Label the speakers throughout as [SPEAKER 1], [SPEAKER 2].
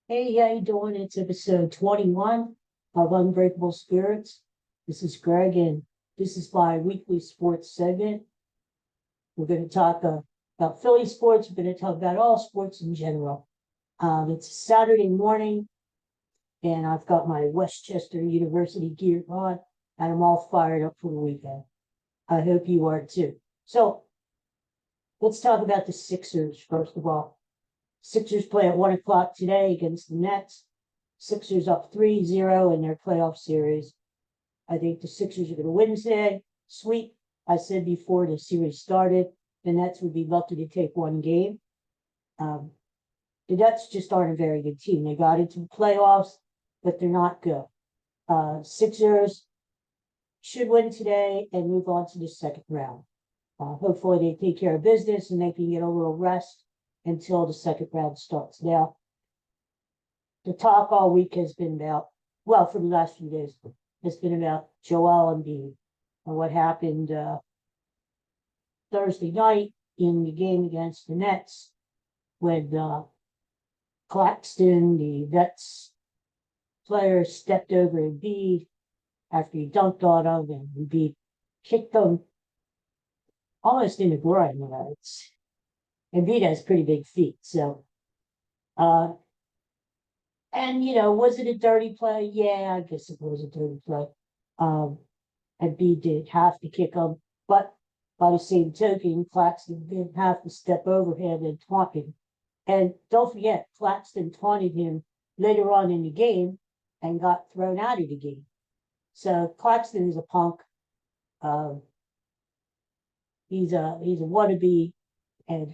[SPEAKER 1] Hey, how you doing? It's episode 21 of Unbreakable Spirits. This is Greg, and this is my weekly sports segment. We're going to talk about Philly sports. We're going to talk about all sports in general. It's Saturday morning, and I've got my Westchester University gear on, and I'm all fired up for the weekend. I hope you are too. So let's talk about the Sixers, first of all. Sixers play at 1 o'clock today against the Nets. Sixers up 3-0 in their playoff series. I think the Sixers are going to win today. Sweet. I said before the series started, the Nets would be lucky to take one game. The Nets just aren't a very good team. They got into the playoffs, but they're not good. Sixers should win today and move on to the second round. Hopefully they take care of business and they can get a little rest until the second round starts. Now, the talk all week has been about, well, for the last few days, has been about Joel Embiid and what happened Thursday night in the game against the Nets when Claxton, the Nets player, stepped over Embiid after he dunked on him, and Embiid kicked him almost in the groin. Embiid has pretty big feet, so was it a dirty play? Yeah, I guess it was a dirty play. Embiid did have to kick him, but by the same token, Claxton didn't have to step over him and taunt him. And don't forget, Claxton taunted him later on in the game and got thrown out of the game. So Claxton is a punk. He's a wannabe, and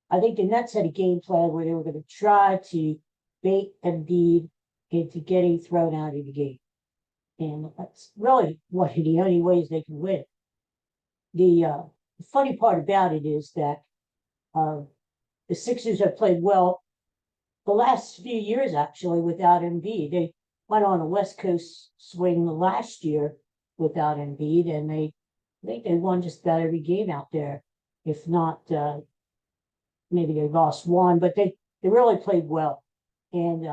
[SPEAKER 1] I think the Nets had a game plan where they were going to try to bait Embiid into getting thrown out of the game. And that's really one of the only ways they can win. The funny part about it is that the Sixers have played well the last few years, actually, without Embiid. They went on a West Coast swing last year without Embiid, and I think they won just about every game out there. If not, maybe they lost one, but they really played well. And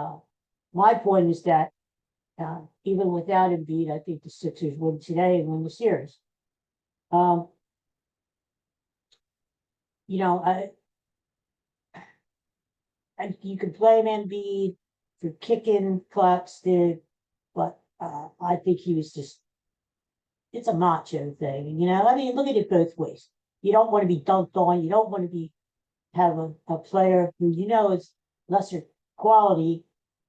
[SPEAKER 1] my point is that even without Embiid, I think the Sixers win today and win the series. You can blame Embiid for kicking Claxton, but I think he was it's a macho thing. Look at it both ways. You don't want to be dunked on. You don't want to have a player who is lesser quality,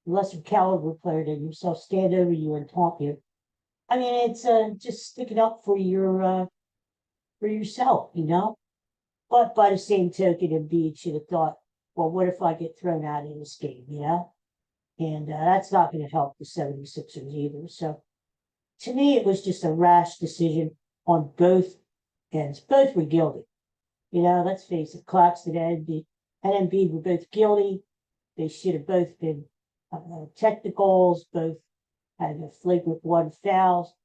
[SPEAKER 1] lesser caliber player than yourself stand over you and taunt you. It's just sticking up for yourself, But by the same token, Embiid should have thought, well, what if I get thrown out of this game, And that's not going to help the 76ers either. So to me, it was just a rash decision on both ends. Both were guilty. Let's face it, Claxton and Embiid were both guilty. They should have both been technicals, both had a flagrant one fouls,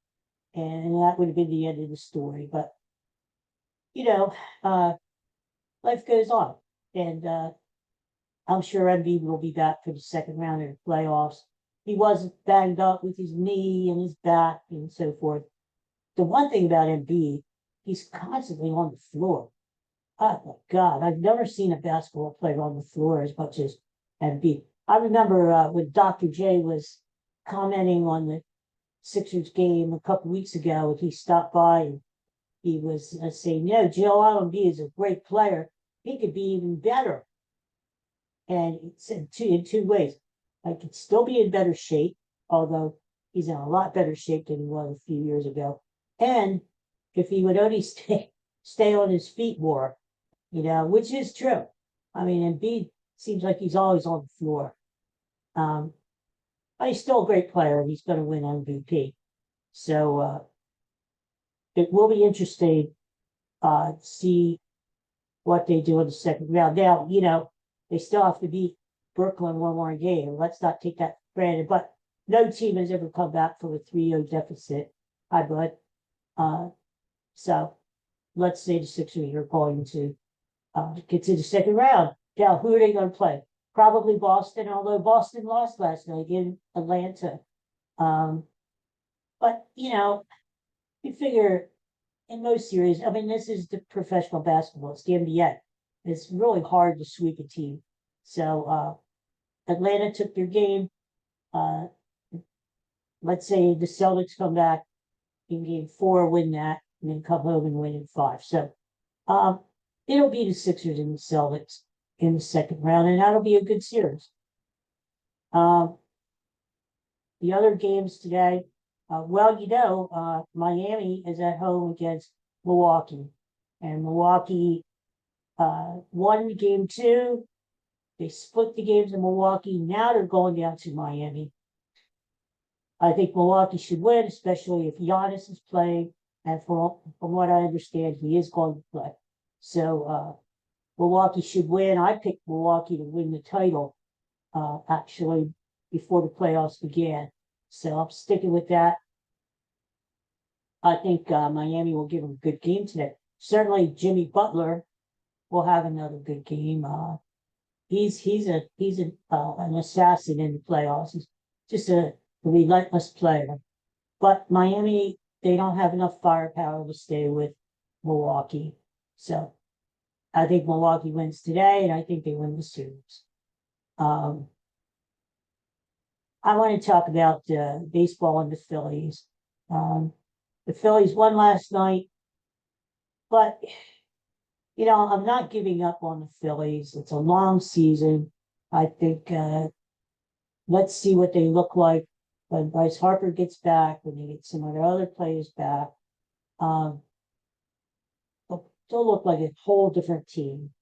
[SPEAKER 1] and that would have been the end of the story. But, life goes on. And I'm sure Embiid will be back for the second round of the playoffs. He wasn't banged up with his knee and his back and so forth. The one thing about Embiid, he's constantly on the floor. Oh my God, I've never seen a basketball player on the floor as much as Embiid. I remember when Dr. J was commenting on the Sixers game a couple weeks ago, and he stopped by and he was saying, Joel Embiid is a great player. He could be even better. And it's in two ways. I could still be in better shape, although he's in a lot better shape than he was a few years ago. And if he would only stay on his feet more, which is true. Embiid seems like he's always on the floor. But he's still a great player, and he's going to win MVP. So it will be interesting to see what they do in the second round. Now, they still have to beat Brooklyn one more game. Let's not take that for granted. But no team has ever come back from a 3-0 deficit. Hi, bud. So let's say the Sixers are going to get to the second round. Now, who are they going to play? probably Boston, although Boston lost last night in Atlanta. But you figure in most series, I mean, this is the professional basketball, it's the NBA. It's really hard to sweep a team. So Atlanta took their game. Let's say the Celtics come back in game 4, win that, and then come home and win in 5. So it'll be the Sixers and the Celtics in the second round, and that'll be a good series. The other games today, Miami is at home against Milwaukee, and Milwaukee won game 2. They split the games in Milwaukee. Now they're going down to Miami. I think Milwaukee should win, especially if Giannis is playing. And from what I understand, he is going to play. So Milwaukee should win. I picked Milwaukee to win the title, actually, before the playoffs began. So I'm sticking with that. I think Miami will give them a good game today. Certainly, Jimmy Butler will have another good game. He's an assassin in the playoffs. He's just a relentless player. But Miami, they don't have enough firepower to stay with Milwaukee. So I think Milwaukee wins today, and I think they win the series. I want to talk about baseball and the Phillies. The Phillies won last night, but I'm not giving up on the Phillies. It's a long season. I think let's see what they look like when Bryce Harper gets back, when they get some of their other players back. They'll look like a whole different team.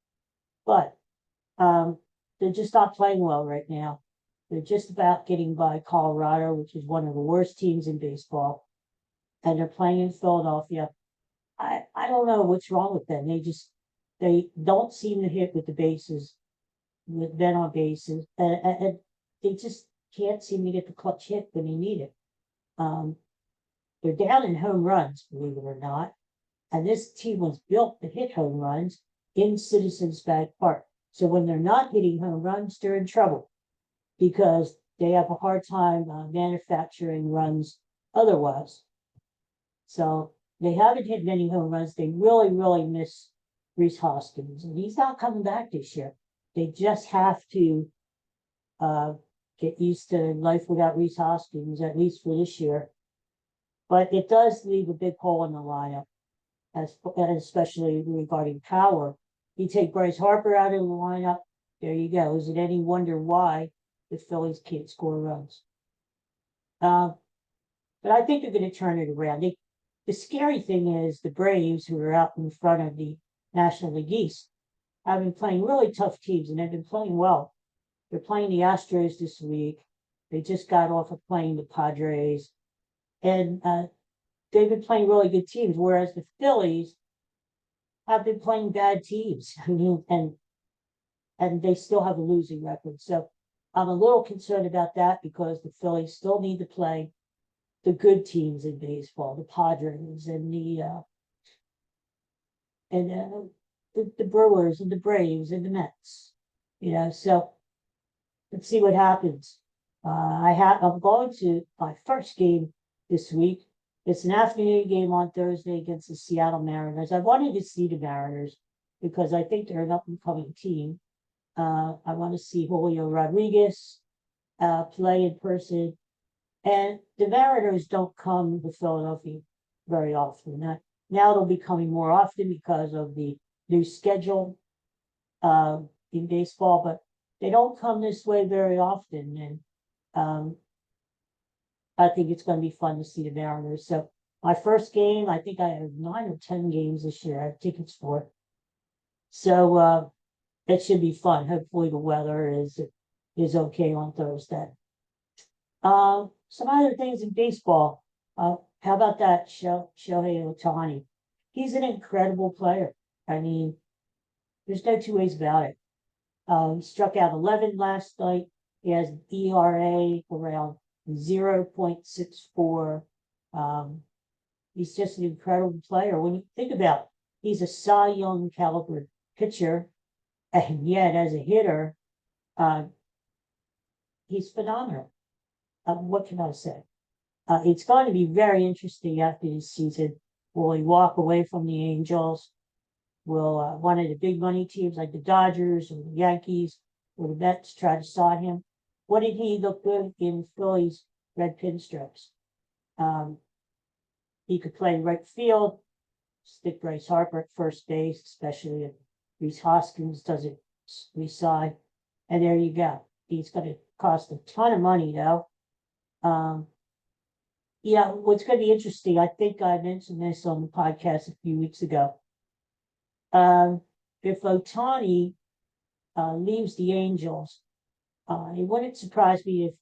[SPEAKER 1] But they're just not playing well right now. They're just about getting by Colorado, which is one of the worst teams in baseball. And they're playing in Philadelphia. I don't know what's wrong with them. They don't seem to hit with the bases, with men on bases, and they just can't seem to get the clutch hit when they need it. They're down in home runs, believe it or not, and this team was built to hit home runs in Citizens Bank Park. So when they're not hitting home runs, they're in trouble because they have a hard time manufacturing runs otherwise. So they haven't hit many home runs. They really, really miss Rhys Hoskins, and he's not coming back this year. They just have to get used to life without Rhys Hoskins, at least for this year. But it does leave a big hole in the lineup, especially regarding power. You take Bryce Harper out of the lineup, there you go. Is it any wonder why the Phillies can't score runs? But I think they're going to turn it around. The scary thing is the Braves, who are out in front of the National League East, have been playing really tough teams, and they've been playing well. They're playing the Astros this week. They just got off of playing the Padres, and they've been playing really good teams, whereas the Phillies have been playing bad teams. I mean, and they still have a losing record. So I'm a little concerned about that because the Phillies still need to play the good teams in baseball, the Padres and the Brewers and the Braves and the Mets. So let's see what happens. I'm going to my first game this week. It's an afternoon game on Thursday against the Seattle Mariners. I wanted to see the Mariners because I think they're an up-and-coming team. I want to see Julio Rodriguez play in person. And the Mariners don't come to Philadelphia very often. Now they'll be coming more often because of the new schedule in baseball, but they don't come this way very often. And I think it's going to be fun to see the Mariners. So my first game, I think I have 9 or 10 games this year I have tickets for. So it should be fun. Hopefully the weather is okay on Thursday. Some other things in baseball. How about that Shohei Ohtani? He's an incredible player. I mean, there's no two ways about it. He struck out 11 last night. He has an ERA around 0.64. He's just an incredible player. When you think about it, he's a Cy Young caliber pitcher, and yet as a hitter, Uh, he's phenomenal. What can I say? It's going to be very interesting after this season. Will he walk away from the Angels? Will one of the big money teams like the Dodgers or the Yankees or the Mets try to sign him? What did he look good in Phillies red pinstripes? Um, he could play right field, stick Bryce Harper at first base, especially if Rhys Hoskins doesn't resign. And there you go. He's going to cost a ton of money, though. Yeah, what's going to be interesting, I think I mentioned this on the podcast a few weeks ago. If Ohtani leaves the Angels, it wouldn't surprise me if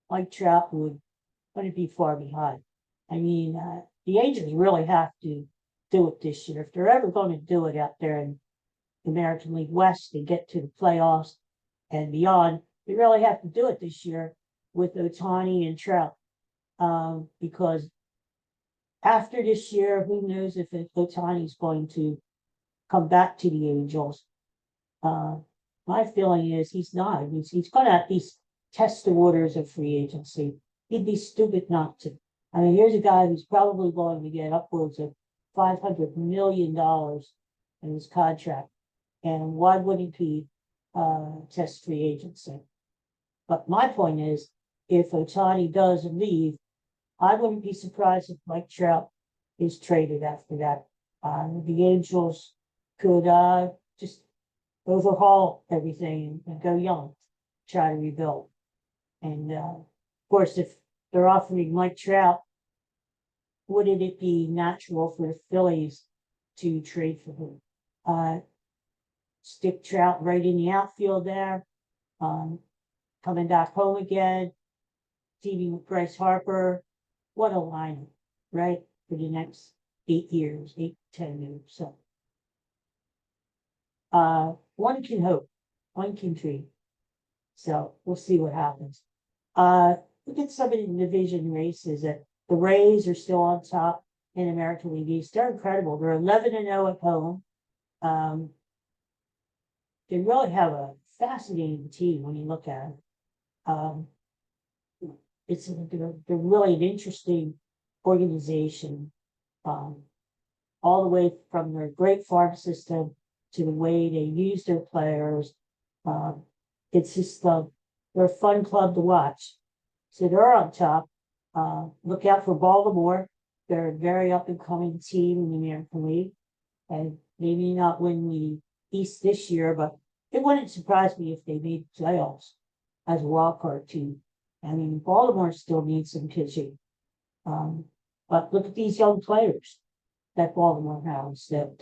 [SPEAKER 1] Mike Trout wouldn't be far behind. I mean, the Angels really have to do it this year. If they're ever going to do it out there in the American League West and get to the playoffs and beyond, they really have to do it this year with Ohtani and Trout. Because after this year, who knows if Ohtani is going to come back to the Angels. My feeling is he's not. He's going to at least test the waters of free agency. He'd be stupid not to. I mean, here's a guy who's probably going to get upwards of $500 million in his contract. And why wouldn't he test free agency? But my point is, if Ohtani does leave, I wouldn't be surprised if Mike Trout is traded after that. The Angels could just overhaul everything and go young, try to rebuild. And of course, if they're offering Mike Trout, wouldn't it be natural for the Phillies to trade for him? Stick Trout right in the outfield there, coming back home again, teaming with Bryce Harper. What a lineup, right? For the next 8 years, 10 years. So one can hope, one can dream. So we'll see what happens. Look at some of the division races. That the Rays are still on top in American League East. They're incredible. They're 11-0 at home. They really have a fascinating team when you look at it. They're really an interesting organization. All the way from their great farm system to the way they use their players. It's just they're a fun club to watch. So they're on top. Look out for Baltimore. They're a very up and coming team in the American League, and maybe not win the East this year, but it wouldn't surprise me if they made playoffs as a wild card team. I mean, Baltimore still needs some pitching, but look at these young players that Baltimore has. That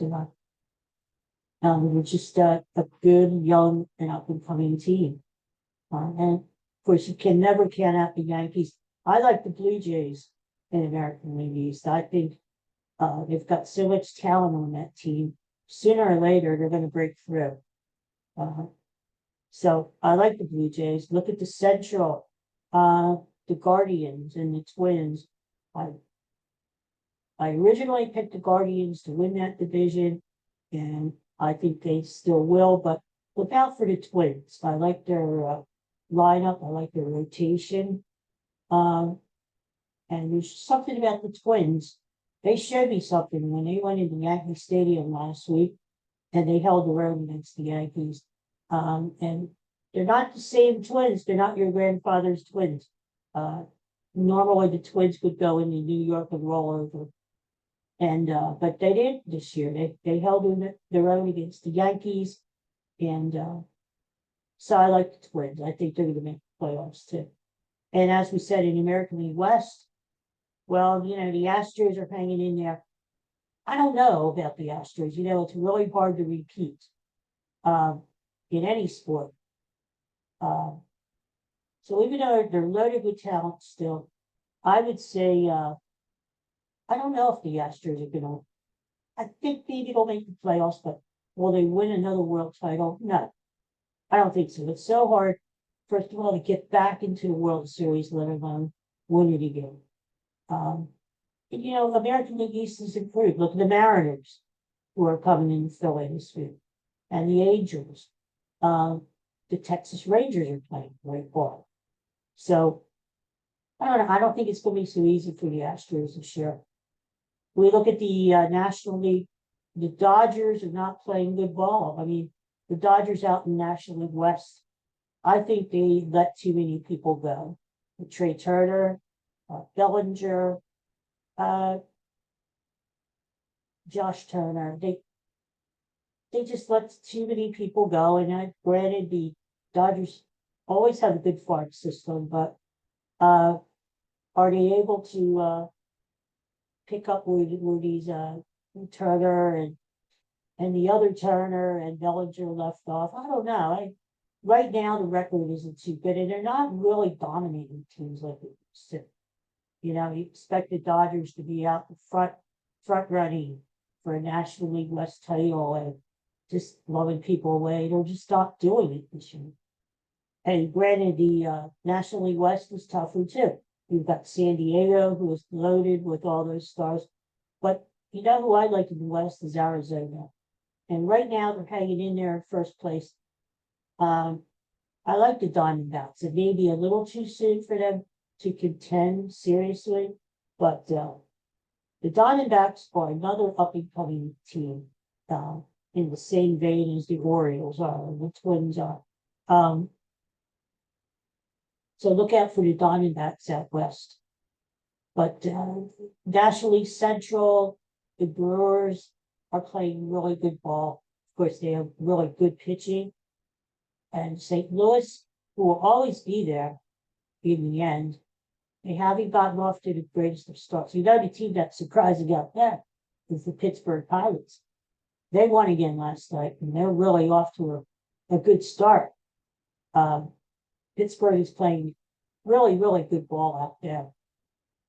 [SPEAKER 1] they're just a good, young, and up and coming team. And of course, you can never count out the Yankees. I like the Blue Jays in American League East. I think they've got so much talent on that team. Sooner or later, they're going to break through. So I like the Blue Jays. Look at the Central, the Guardians and the Twins. I originally picked the Guardians to win that division, and I think they still will. But look out for the Twins. I like their lineup. I like their rotation. And there's something about the Twins. They showed me something when they went into Yankee Stadium last week and they held their own against the Yankees. And they're not the same Twins. They're not your grandfather's Twins. Normally the Twins would go into New York and roll over. And but they didn't this year. They held their own against the Yankees. And so I like the Twins. I think they're going to make the playoffs too. And as we said in the American League West, well, the Astros are hanging in there. I don't know about the Astros. It's really hard to repeat in any sport. So even though they're loaded with talent still, I would say I don't know if the Astros are going to. I think maybe they'll make the playoffs, but will they win another world title? No, I don't think so. It's so hard, first of all, to get back into the World Series, let alone win it again. American League East has improved. Look at the Mariners, who are coming in Philly this week, and the Angels. the Texas Rangers are playing right ball. So I don't know. I don't think it's going to be so easy for the Astros this year. We look at the National League. The Dodgers are not playing good ball. I mean, the Dodgers out in National League West, I think they let too many people go. Trey Turner, Bellinger, uh, Josh Turner. They just let too many people go. And granted, the Dodgers always have a good farm system, but are they able to pick up where these Turner and the other Turner and Bellinger left off? I don't know. Right now the record isn't too good, and they're not really dominating teams like they used to. You know, you expect the Dodgers to be out the front running for a National League West title and just blowing people away. They'll just stop doing it this year. And granted, the National League West is tougher too. You've got San Diego, who is loaded with all those stars. But you know who I like in the West is Arizona. And right now they're hanging in there in first place. I like the Diamondbacks. It may be a little too soon for them to contend seriously, but the Diamondbacks are another up-and-coming team in the same vein as the Orioles are, and the Twins are. So look out for the Diamondbacks out west. But National League Central, the Brewers are playing really good ball. Of course, they have really good pitching. And St. Louis, who will always be there in the end, they haven't gotten off to the greatest of starts. You know, the team that's surprising out there is the Pittsburgh Pirates. They won again last night, and they're really off to a good start. Pittsburgh is playing really, really good ball out there.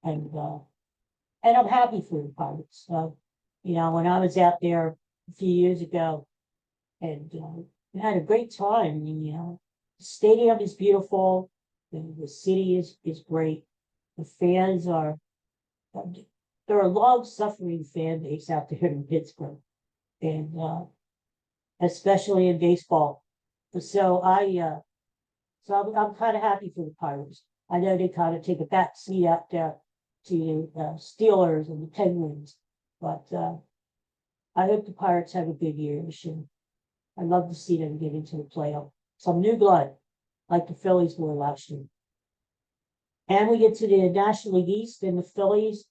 [SPEAKER 1] And I'm happy for the Pirates. You know, when I was out there a few years ago, and we had a great time. The stadium is beautiful. The city is great. The fans they're a long-suffering fan base out there in Pittsburgh, and especially in baseball. So I'm kind of happy for the Pirates. I know they kind of take a back seat out there to the Steelers and the Penguins, but I hope the Pirates have a good year this year. I'd love to see them get into the playoff. Some new blood, like the Phillies were last year. And we get to the National League East, and the Phillies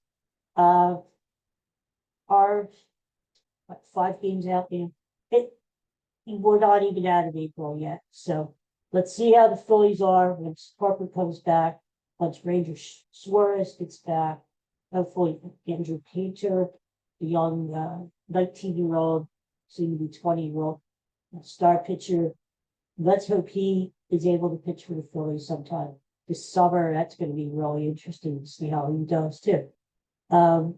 [SPEAKER 1] are like 5 games out there. We're not even out of April yet. So let's see how the Phillies are once Parker comes back, once Ranger Suarez gets back. Hopefully, Andrew Painter, the young 19-year-old, soon to be 20-year-old star pitcher. Let's hope he is able to pitch for the Phillies sometime this summer. That's going to be really interesting to see how he does too. I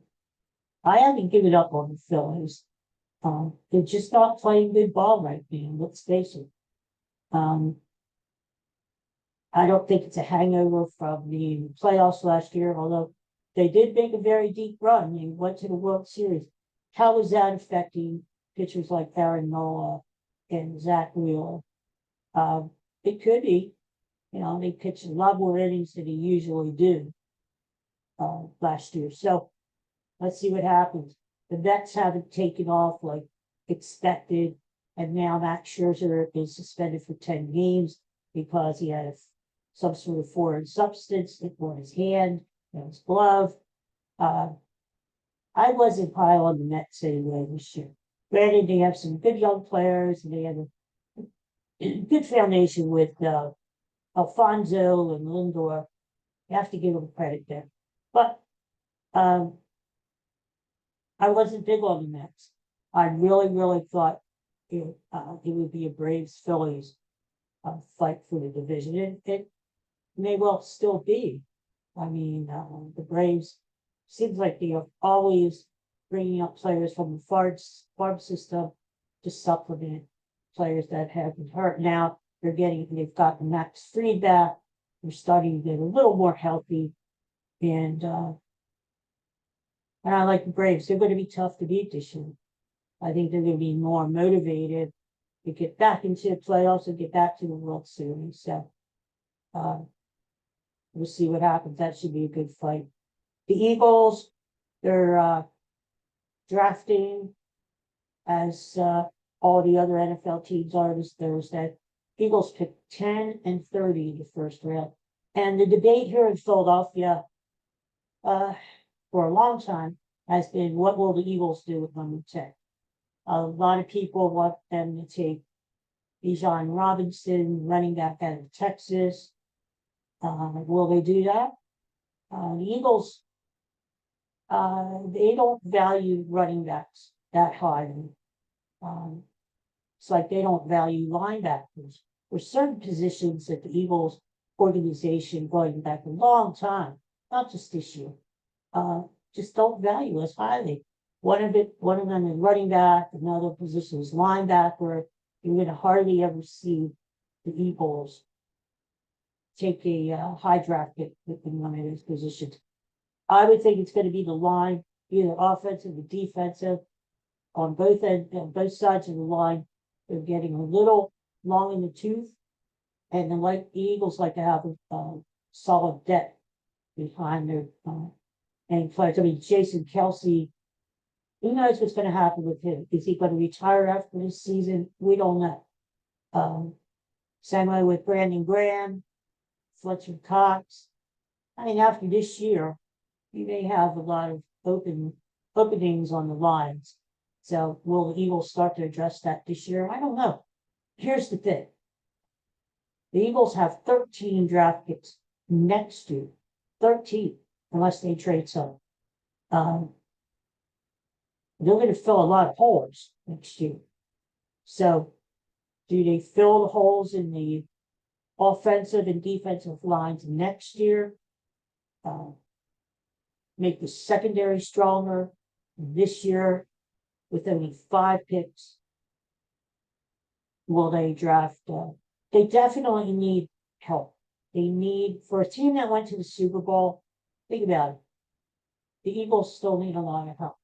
[SPEAKER 1] haven't given up on the Phillies. They're just not playing good ball right now. Let's face it. I don't think it's a hangover from the playoffs last year, although they did make a very deep run. They went to the World Series. How is that affecting pitchers like Aaron Nola and Zach Wheeler? It could be. They pitched a lot more innings than they usually do last year. So let's see what happens. The Mets haven't taken off like expected, and now Max Scherzer is suspended for 10 games because he had some sort of foreign substance on his hand and his glove. I wasn't high on the Mets anyway this year. Granted, they have some good young players, and they have a good foundation with Alfonso and Lindor. You have to give them credit there. But I wasn't big on the Mets. I really, really thought it would be a Braves Phillies fight for the division. It may well still be. I mean, the Braves seems like they are always bringing up players from the farm system to supplement players that have been hurt. Now they've gotten Max Fried back. They're starting to get a little more healthy, and I like the Braves. They're going to be tough to beat this year. I think they're going to be more motivated to get back into the playoffs and get back to the World Series. So we'll see what happens. That should be a good fight. The Eagles, they're drafting as all the other NFL teams are this Thursday. Eagles picked 10 and 30 in the first round. And the debate here in Philadelphia for a long time has been, what will the Eagles do with number 10? A lot of people want them to take Bijan Robinson, running back out of Texas. Will they do that? The Eagles, they don't value running backs that highly. It's like they don't value linebackers. For certain positions that the Eagles organization going back a long time, not just this year, just don't value as highly. One of them is running back, another position is linebacker. You're going to hardly ever see the Eagles take a high draft pick in one of those positions. I would think it's going to be the line, either offensive or defensive, on both sides of the line. They're getting a little long in the tooth, and the Eagles like to have a solid depth behind their and players. I mean, Jason Kelsey, who knows what's going to happen with him? Is he going to retire after this season? We don't know. Same way with Brandon Graham, Fletcher Cox. I mean, after this year, you may have a lot of openings on the lines. So will the Eagles start to address that this year? I don't know. Here's the thing. The Eagles have 13 draft picks next year. 13, unless they trade some. They're going to fill a lot of holes next year. So do they fill the holes in the offensive and defensive lines next year? Make the secondary stronger this year with only 5 picks? Will they draft? They definitely need help. They need, for a team that went to the Super Bowl, think about it. The Eagles still need a lot of help.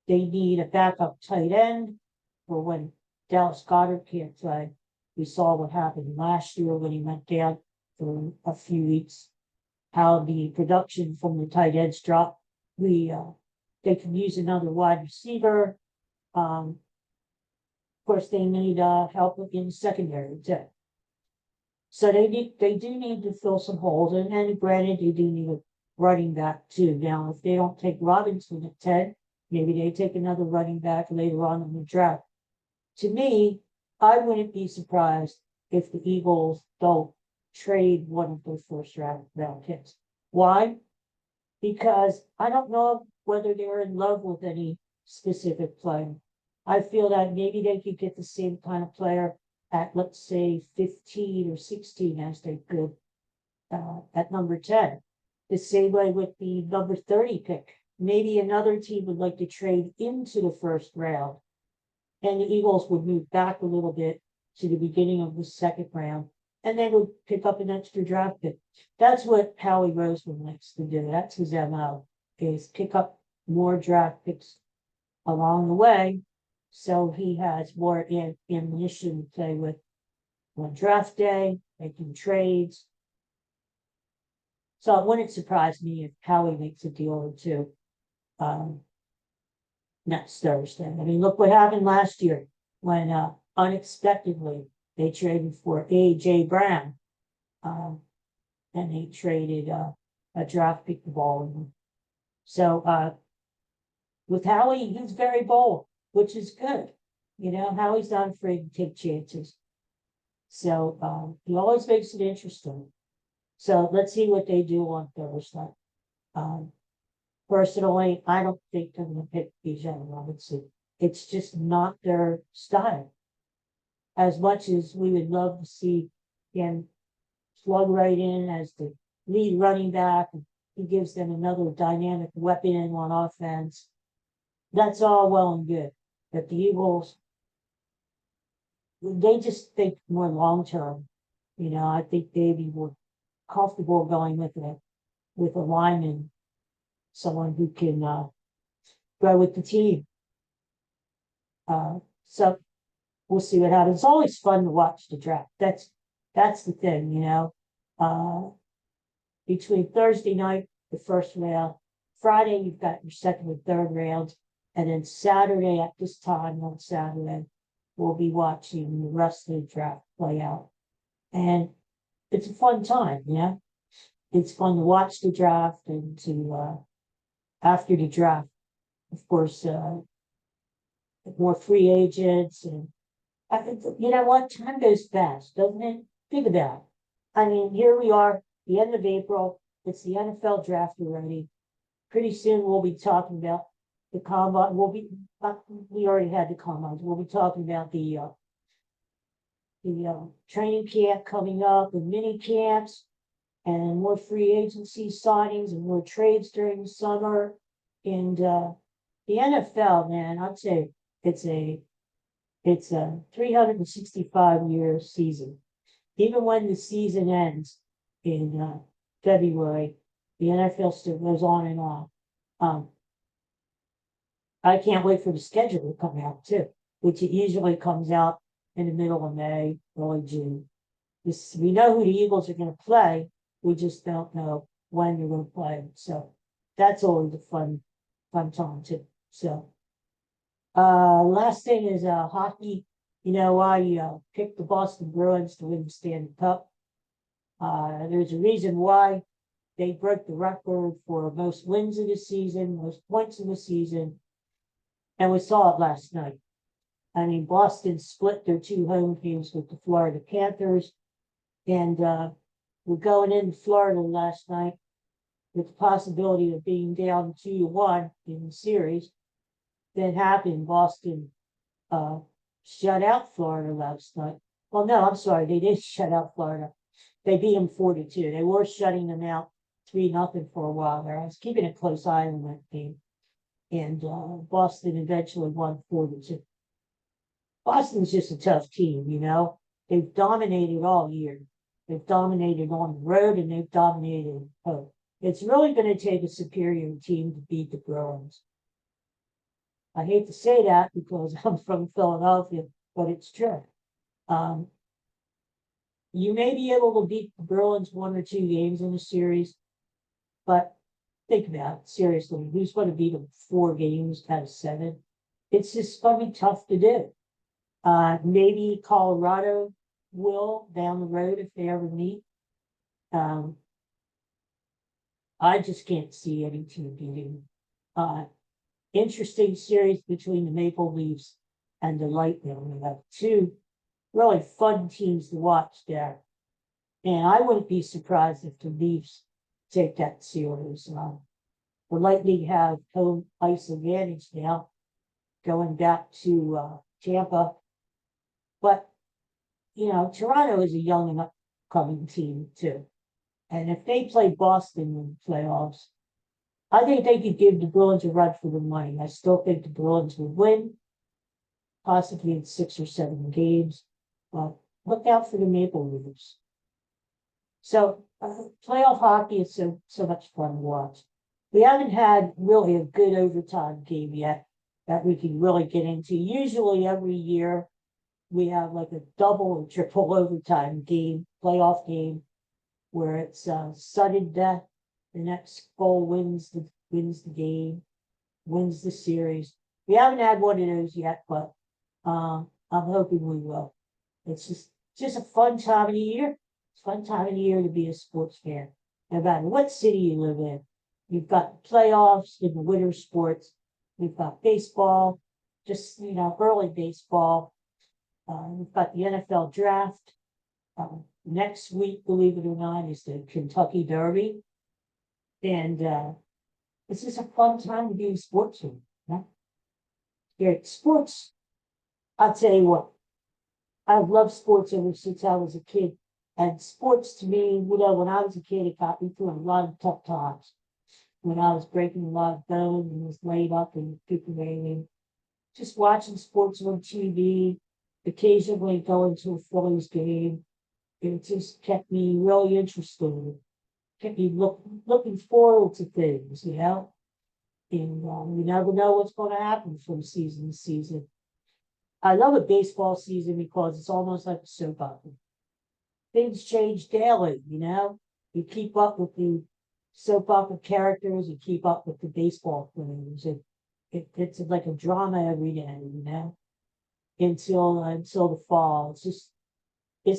[SPEAKER 1] They need a backup tight end for when Dallas Goedert can't play. We saw what happened last year when he went down for a few weeks, how the production from the tight ends dropped. They can use another wide receiver. Of course, they need help in secondary too. So they do need to fill some holes, and granted, they do need a running back too. Now, if they don't take Robinson at 10, maybe they take another running back later on in the draft. To me, I wouldn't be surprised if the Eagles don't trade one of their first round picks. Why? Because I don't know whether they're in love with any specific player. I feel that maybe they could get the same kind of player at, let's say, 15 or 16 as they could at number 10. The same way with the number 30 pick. Maybe another team would like to trade into the first round, and the Eagles would move back a little bit to the beginning of the second round, and then would pick up an extra draft pick. That's what Howie Roseman likes to do. That's his MO, is pick up more draft picks along the way, so he has more ammunition to play with on draft day, making trades. So it wouldn't surprise me if Howie makes a deal or two next Thursday. I mean, look what happened last year when unexpectedly they traded for A.J. Brown, and they traded a draft pick ball. So with Howie, he's very bold, which is good. You know, Howie's not afraid to take chances. So he always makes it interesting. So let's see what they do on Thursday. Personally, I don't think they're going to pick Bijan Robinson. It's just not their style. As much as we would love to see him plug right in as the lead running back, and he gives them another dynamic weapon on offense. That's all well and good. But the Eagles, they just think more long term. You know, I think they'd be more comfortable going with a lineman, someone who can go with the team. So we'll see what happens. It's always fun to watch the draft. That's the thing, you know. Between Thursday night, the first round, Friday, you've got your second and third rounds, and then Saturday at this time on Saturday, we'll be watching the rest of the draft play out. And it's a fun time, you know. It's fun to watch the draft and to after the draft, of course, more free agents and you know what? Time goes fast, doesn't it? Think about it. I mean, here we are, the end of April. It's the NFL draft already. Pretty soon we'll be talking about the combine. We already had the combines. We'll be talking about the training camp coming up and mini camps and more free agency signings and more trades during the summer. And the NFL, man, I'd say it's a 365-year season. Even when the season ends in February, the NFL still goes on and on. I can't wait for the schedule to come out too, which it usually comes out in the middle of May, early June. We know who the Eagles are going to play. We just don't know when they're going to play. So that's always a fun time too. So last thing is hockey. You know, I picked the Boston Bruins to win the Stanley Cup. There's a reason why they broke the record for most wins of the season, most points in the season, and we saw it last night. I mean, Boston split their 2 home games with the Florida Panthers, and we're going into Florida last night with the possibility of being down 2-1 in the series. Then happened, Boston shut out Florida last night. Well, no, I'm sorry, they did shut out Florida. They beat them 4-2. They were shutting them out 3-0 for a while there. I was keeping a close eye on that game. And Boston eventually won 4-2. Boston's just a tough team, you know. They've dominated all year. They've dominated on the road and they've dominated at home. It's really going to take a superior team to beat the Bruins. I hate to say that because I'm from Philadelphia, but it's true. You may be able to beat the Bruins 1 or 2 games in a series, but think about it seriously. Who's going to beat them 4 games out of 7? It's just going to be tough to do. Maybe Colorado will down the road if they ever meet. I just can't see any team beating. Interesting series between the Maple Leafs and the Lightning. We have 2 really fun teams to watch there. And I wouldn't be surprised if the Leafs take that series. The Lightning have home ice advantage now, going back to Tampa. But, you know, Toronto is a young and upcoming team, too. And if they play Boston in the playoffs, I think they could give the Bruins a run for the money. I still think the Bruins would win, possibly in 6 or 7 games. But look out for the Maple Leafs. So playoff hockey is so much fun to watch. We haven't had really a good overtime game yet that we can really get into. Usually every year we have like a double or triple overtime game, playoff game, where it's sudden death. The next goal wins the game, wins the series. We haven't had one of those yet, but I'm hoping we will. It's just a fun time of the year. It's a fun time of the year to be a sports fan. No matter what city you live in. You've got the playoffs in the winter sports. We've got baseball, just, you know, early baseball. We've got the NFL draft. Next week, believe it or not, is the Kentucky Derby. And it's just a fun time to be a sports fan. Yeah, sports, I'll tell you what, I've loved sports ever since I was a kid. And sports to me, you know, when I was a kid, it got me through a lot of tough times. When I was breaking a lot of bones and was laid up and recuperating. Just watching sports on TV, occasionally going to a Phillies game. It just kept me really interested. Kept me looking forward to things, you know. And you never know what's going to happen from season to season. I love a baseball season because it's almost like a soap opera. Things change daily, you know? You keep up with the soap opera characters, you keep up with the baseball players. It's like a drama every day, you know, until the fall. It's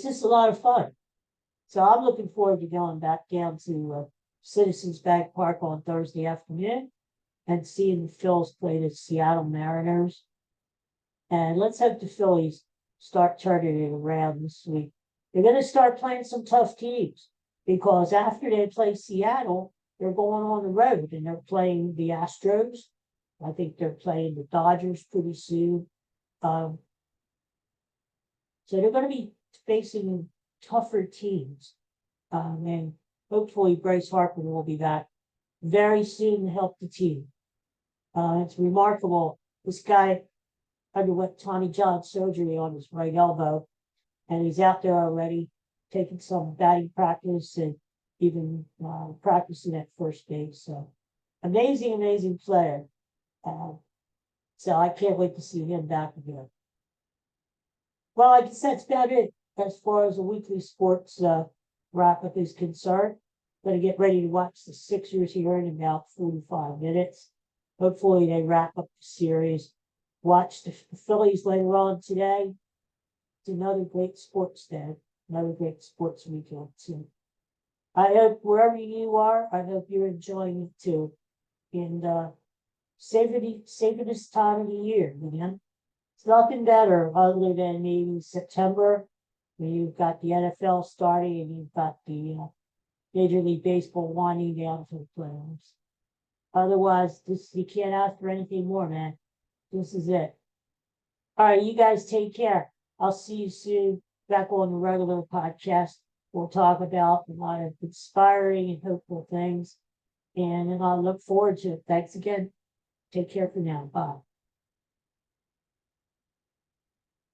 [SPEAKER 1] just a lot of fun. So I'm looking forward to going back down to Citizens Bank Park on Thursday afternoon and seeing the Phillies play the Seattle Mariners. And let's hope the Phillies start turning it around this week. They're going to start playing some tough teams because after they play Seattle, they're going on the road and they're playing the Astros. I think they're playing the Dodgers pretty soon. So they're going to be facing tougher teams. And hopefully Bryce Harper will be back very soon to help the team. It's remarkable. This guy underwent Tommy John surgery on his right elbow, and he's out there already taking some batting practice and even practicing at first base. So amazing, amazing player. So I can't wait to see him back again. Well, I guess that's about it as far as the weekly sports wrap up is concerned. Going to get ready to watch the Sixers here in about 45 minutes. Hopefully they wrap up the series. Watch the Phillies later on today. It's another great sports day, another great sports weekend too. I hope wherever you are, I hope you're enjoying it too. And savor this time of the year, man. It's nothing better other than maybe September when you've got the NFL starting and you've got the Major League Baseball winding down for the playoffs. Otherwise, you can't ask for anything more, man. This is it. All right, you guys take care. I'll see you soon back on the regular podcast. We'll talk about a lot of inspiring and hopeful things. And I look forward to it. Thanks again. Take care for now. Bye.